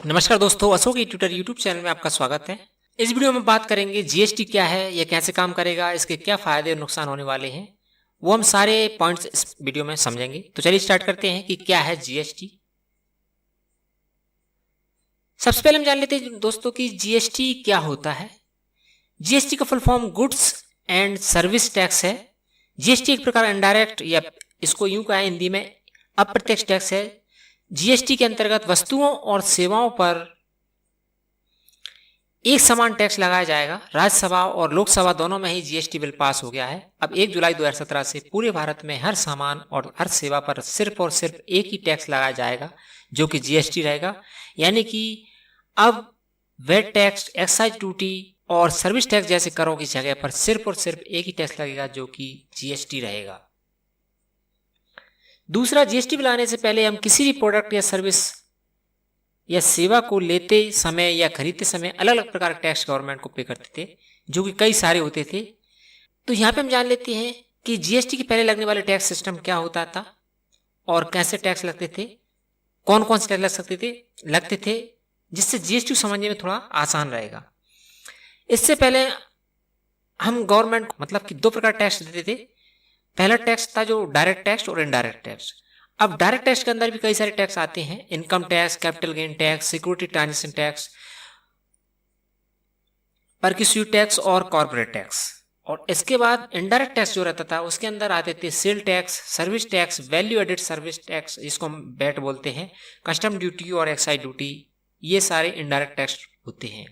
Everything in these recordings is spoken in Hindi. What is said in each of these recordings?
नमस्कार दोस्तों, अशोक ट्यूटर यूट्यूब चैनल में आपका स्वागत है। इस वीडियो में बात करेंगे जीएसटी क्या है, यह कैसे काम करेगा, इसके क्या फायदे और नुकसान होने वाले हैं, वो हम सारे पॉइंट्स इस वीडियो में समझेंगे। तो चलिए स्टार्ट करते हैं कि क्या है जीएसटी। सबसे पहले हम जान लेते हैं दोस्तों कि जीएसटी क्या होता है। जीएसटी का full form goods and service tax है। जीएसटी एक प्रकार इनडायरेक्ट या इसको यूं कहें हिंदी में अप्रत्यक्ष टैक्स है। जीएसटी के अंतर्गत वस्तुओं और सेवाओं पर एक समान टैक्स लगाया जाएगा। राज्यसभा और लोकसभा दोनों में ही जीएसटी बिल पास हो गया है। अब 1 जुलाई 2017 से पूरे भारत में हर सामान और हर सेवा पर सिर्फ और सिर्फ एक ही टैक्स लगाया जाएगा, जो कि जीएसटी रहेगा। यानी कि अब वेट टैक्स, एक्साइज ड्यूटी और सर्विस टैक्स जैसे करों की जगह पर सिर्फ और सिर्फ एक ही टैक्स लगेगा, जो कि जीएसटी रहेगा। दूसरा, जीएसटी बिल आने से पहले हम किसी भी प्रोडक्ट या सर्विस या सेवा को लेते समय या खरीदते समय अलग अलग प्रकार के टैक्स गवर्नमेंट को पे करते थे, जो कि कई सारे होते थे। तो यहाँ पे हम जान लेते हैं कि जीएसटी के पहले लगने वाले टैक्स सिस्टम क्या होता था और कैसे टैक्स लगते थे, कौन कौन से टैक्स लगते थे, जिससे जीएसटी समझने में थोड़ा आसान रहेगा। इससे पहले हम गवर्नमेंट को मतलब कि 2 प्रकार टैक्स देते थे। पहला टैक्स था जो डायरेक्ट टैक्स और इनडायरेक्ट टैक्स। अब डायरेक्ट टैक्स के अंदर भी कई सारे टैक्स आते हैं, income tax, capital gain tax, security transaction tax, perquisite tax और कॉर्पोरेट टैक्स। और इसके बाद इनडायरेक्ट टैक्स जो रहता था उसके अंदर आते थे sale tax, service tax, value added service tax जिसको हम वैट बोलते हैं, कस्टम ड्यूटी और एक्साइज ड्यूटी। ये सारे इनडायरेक्ट टैक्स होते हैं।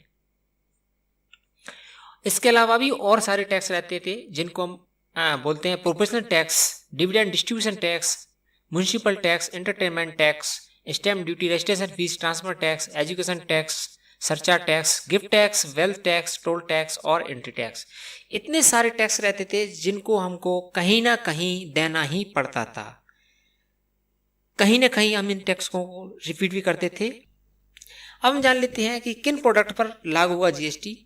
इसके अलावा भी और सारे टैक्स रहते थे जिनको हम बोलते हैं professional tax, dividend distribution tax, municipal tax, entertainment tax, stamp duty, registration fees, transfer tax, education tax, surcharge tax, gift tax, wealth tax, toll tax और एंट्री टैक्स। इतने सारे टैक्स रहते थे जिनको हमको कहीं ना कहीं देना ही पड़ता था। कहीं ना कहीं हम इन टैक्स को रिपीट भी करते थे। अब हम जान लेते हैं कि किन प्रोडक्ट पर लागू हुआ जीएसटी।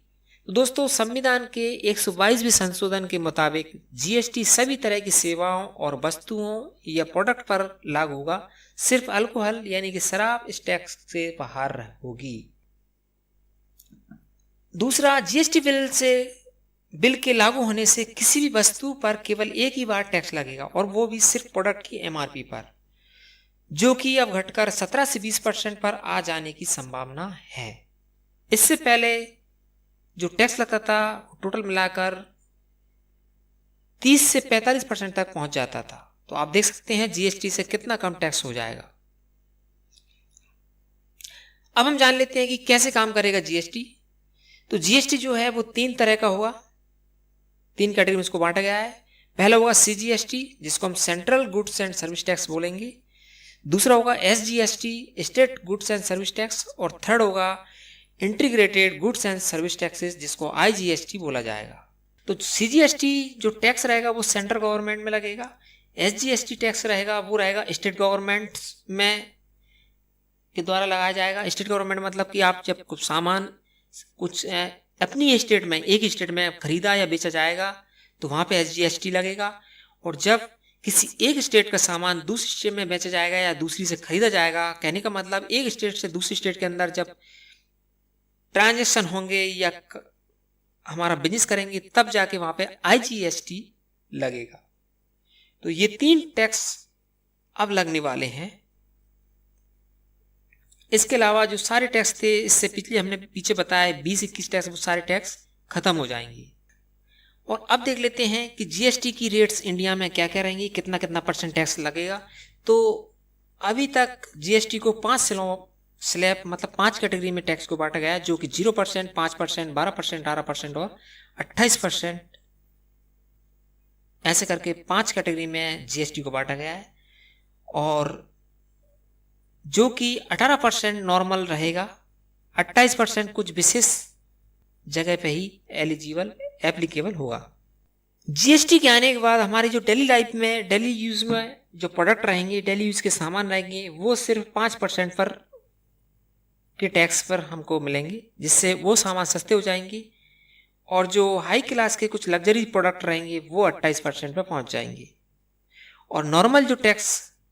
तो दोस्तों, संविधान के 122वें संशोधन के मुताबिक जीएसटी सभी तरह की सेवाओं और वस्तुओं या प्रोडक्ट पर लागू होगा। सिर्फ अल्कोहल यानी कि शराब इस टैक्स से बाहर होगी। दूसरा, जीएसटी बिल के लागू होने से किसी भी वस्तु पर केवल एक ही बार टैक्स लगेगा और वो भी सिर्फ प्रोडक्ट की एमआरपी पर, जो कि अब घटकर 17 से 20% पर आ जाने की संभावना है। इससे पहले जो टैक्स लगता था टोटल मिलाकर 30 से 45% तक पहुंच जाता था। तो आप देख सकते हैं जीएसटी से कितना कम टैक्स हो जाएगा। अब हम जान लेते हैं कि कैसे काम करेगा जीएसटी। तो जीएसटी जो है वो 3 तरह का होगा, 3 कैटेगरी में इसको बांटा गया है। पहला होगा सीजीएसटी, जिसको हम central goods and service tax बोलेंगे। दूसरा होगा SGST, state goods and service tax. और थर्ड होगा integrated goods and service taxes, जिसको आईजीएसटी बोला जाएगा। तो सीजीएसटी जो टैक्स रहेगा वो सेंट्रल गवर्नमेंट में लगेगा। एसजीएसटी टैक्स रहेगा वो रहेगा स्टेट गवर्नमेंट में के द्वारा लगाया जाएगा। स्टेट गवर्नमेंट मतलब कि आप जब कुछ सामान अपनी स्टेट में, एक ही स्टेट में खरीदा या बेचा जाएगा तो वहां पे एसजीएसटी लगेगा। और जब किसी एक स्टेट का सामान दूसरी स्टेट में बेचा जाएगा या दूसरी से खरीदा जाएगा, कहने का मतलब एक स्टेट से दूसरी स्टेट के अंदर जब ट्रांजैक्शन होंगे या हमारा बिजनेस करेंगे, तब जाके वहां पे आईजीएसटी लगेगा। तो ये 3 टैक्स अब लगने वाले हैं। इसके अलावा जो सारे टैक्स थे इससे हमने पीछे बताया 20-21 टैक्स, वो सारे टैक्स खत्म हो जाएंगे। और अब देख लेते हैं कि जीएसटी की रेट्स इंडिया में क्या क्या रहेंगी, कितना कितना % टैक्स लगेगा। तो अभी तक जीएसटी को 5 स्लैब मतलब 5 कैटेगरी में टैक्स को बांटा गया है, जो कि 0%, 5%, 12%, 18% और 28%, ऐसे करके 5 कैटेगरी में जीएसटी को बांटा गया है। और जो कि 18% नॉर्मल रहेगा, 28% कुछ विशेष जगह पे ही एप्लीकेबल होगा। जीएसटी के आने के बाद हमारी जो डेली लाइफ में, डेली यूज में जो प्रोडक्ट रहेंगे, डेली यूज के सामान रहेंगे, वो सिर्फ 5% पर के टैक्स पर हमको मिलेंगे, जिससे वो सामान सस्ते हो जाएंगे। और जो हाई क्लास के कुछ लग्जरी प्रोडक्ट रहेंगे वो 28% पर पहुंच जाएंगे। और नॉर्मल जो टैक्स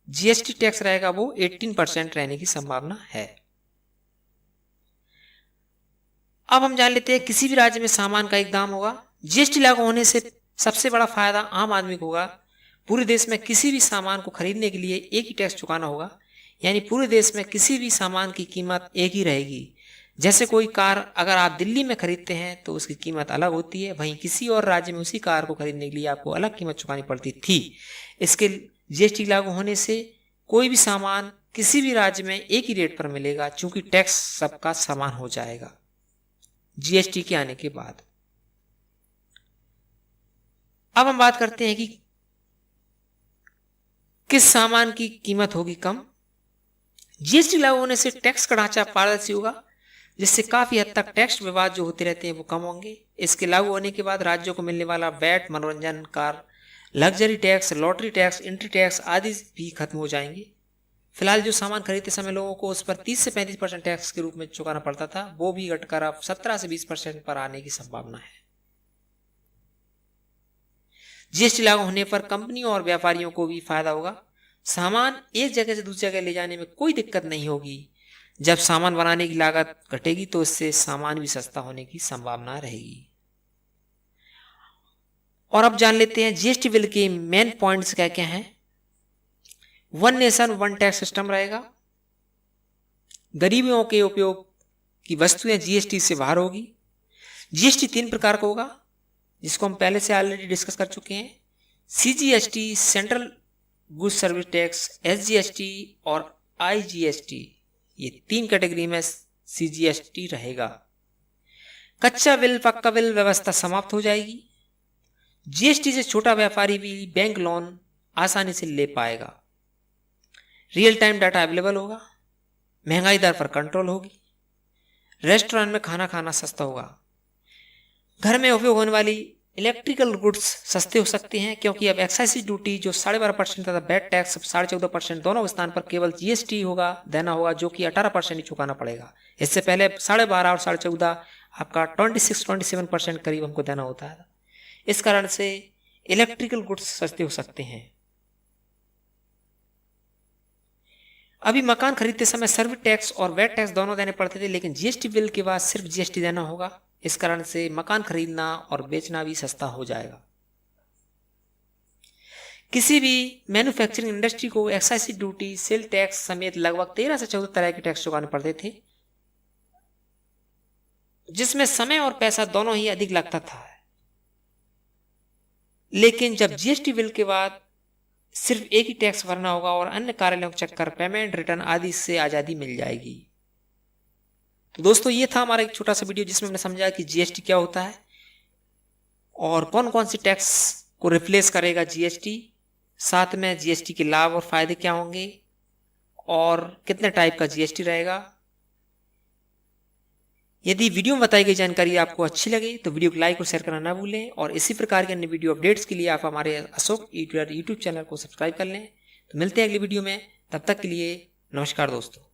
जीएसटी टैक्स रहेगा वो 18% रहने की संभावना है। अब हम जान लेते हैं किसी भी राज्य में सामान का एक दाम होगा। जीएसटी लागू होने से सबसे बड़ा फायदा आम आदमी को होगा। पूरे देश में किसी भी सामान को खरीदने के लिए एक ही टैक्स चुकाना होगा, यानी पूरे देश में किसी भी सामान की कीमत एक ही रहेगी। जैसे कोई कार अगर आप दिल्ली में खरीदते हैं तो उसकी कीमत अलग होती है, वहीं किसी और राज्य में उसी कार को खरीदने के लिए आपको अलग कीमत चुकानी पड़ती थी। इसके जीएसटी लागू होने से कोई भी सामान किसी भी राज्य में एक ही रेट पर मिलेगा, चूंकि टैक्स सबका समान हो जाएगा जीएसटी के आने के बाद। अब हम बात करते हैं कि किस सामान की कीमत होगी कम। जीएसटी लागू होने से टैक्स का ढांचा पारदर्शी होगा, जिससे काफी हद तक टैक्स विवाद जो होते रहते हैं वो कम होंगे। इसके लागू होने के बाद राज्यों को मिलने वाला वैट, मनोरंजन कर, luxury tax, lottery tax, entry tax आदि भी खत्म हो जाएंगे। फिलहाल जो सामान खरीदते समय लोगों को उस पर 30 से 35% टैक्स के रूप में चुकाना पड़ता था, वो भी घटकर अब 17 से 20% पर आने की संभावना है। जीएसटी लागू होने पर कंपनियों और व्यापारियों को भी फायदा होगा। सामान एक जगह से दूसरी जगह ले जाने में कोई दिक्कत नहीं होगी। जब सामान बनाने की लागत घटेगी तो इससे सामान भी सस्ता होने की संभावना रहेगी। और अब जान लेते हैं जीएसटी बिल के मेन पॉइंट्स क्या क्या हैं। One nation one tax system रहेगा। गरीबों के उपयोग की वस्तुएं जीएसटी से बाहर होगी। जीएसटी 3 प्रकार का होगा, जिसको हम पहले से ऑलरेडी डिस्कस कर चुके हैं। CGST, central goods service tax, SGST और आईजीएसटी, ये 3 कैटेगरी में सीजीएसटी रहेगा। कच्चा बिल पक्का बिल व्यवस्था समाप्त हो जाएगी। जीएसटी से छोटा व्यापारी भी बैंक लोन आसानी से ले पाएगा। रियल टाइम डाटा अवेलेबल होगा। महंगाई दर पर कंट्रोल होगी। रेस्टोरेंट में खाना खाना सस्ता होगा। घर में उपयोग होने वाली इलेक्ट्रिकल गुड्स सस्ते हो सकते हैं, क्योंकि अब एक्साइज ड्यूटी जो 12.5% तथा वैट टैक्स 14.5% दोनों स्थान पर केवल जीएसटी होगा देना होगा, जो कि 18% ही चुकाना पड़ेगा। इससे पहले 12.5 और 14.5 आपका 26-27% करीब हमको देना होता है। इस कारण से इलेक्ट्रिकल गुड्स सस्ते हो सकते हैं। अभी मकान खरीदते समय सर्विस टैक्स और वैट टैक्स दोनों देने पड़ते थे, लेकिन जीएसटी बिल के बाद सिर्फ जीएसटी देना होगा। इस कारण से मकान खरीदना और बेचना भी सस्ता हो जाएगा। किसी भी मैन्युफैक्चरिंग इंडस्ट्री को एक्साइज ड्यूटी, सेल टैक्स समेत लगभग 13 से 14 तरह के टैक्स चुकाने पड़ते थे, जिसमें समय और पैसा दोनों ही अधिक लगता था। लेकिन जब जीएसटी बिल के बाद सिर्फ एक ही टैक्स भरना होगा और अन्य कार्यालयों के चक्कर, पेमेंट, रिटर्न आदि से आजादी मिल जाएगी। तो दोस्तों, ये था हमारा एक छोटा सा वीडियो जिसमें हमने समझा कि जीएसटी क्या होता है और कौन कौन सी टैक्स को रिप्लेस करेगा जीएसटी, साथ में जीएसटी के लाभ और फायदे क्या होंगे और कितने टाइप का जीएसटी रहेगा। यदि वीडियो में बताई गई जानकारी आपको अच्छी लगे तो वीडियो को लाइक और शेयर करना ना भूलें, और इसी प्रकार के अन्य वीडियो अपडेट्स के लिए आप हमारे अशोक यूट्यूब चैनल को सब्सक्राइब कर लें। तो मिलते हैं अगली वीडियो में, तब तक के लिए नमस्कार दोस्तों।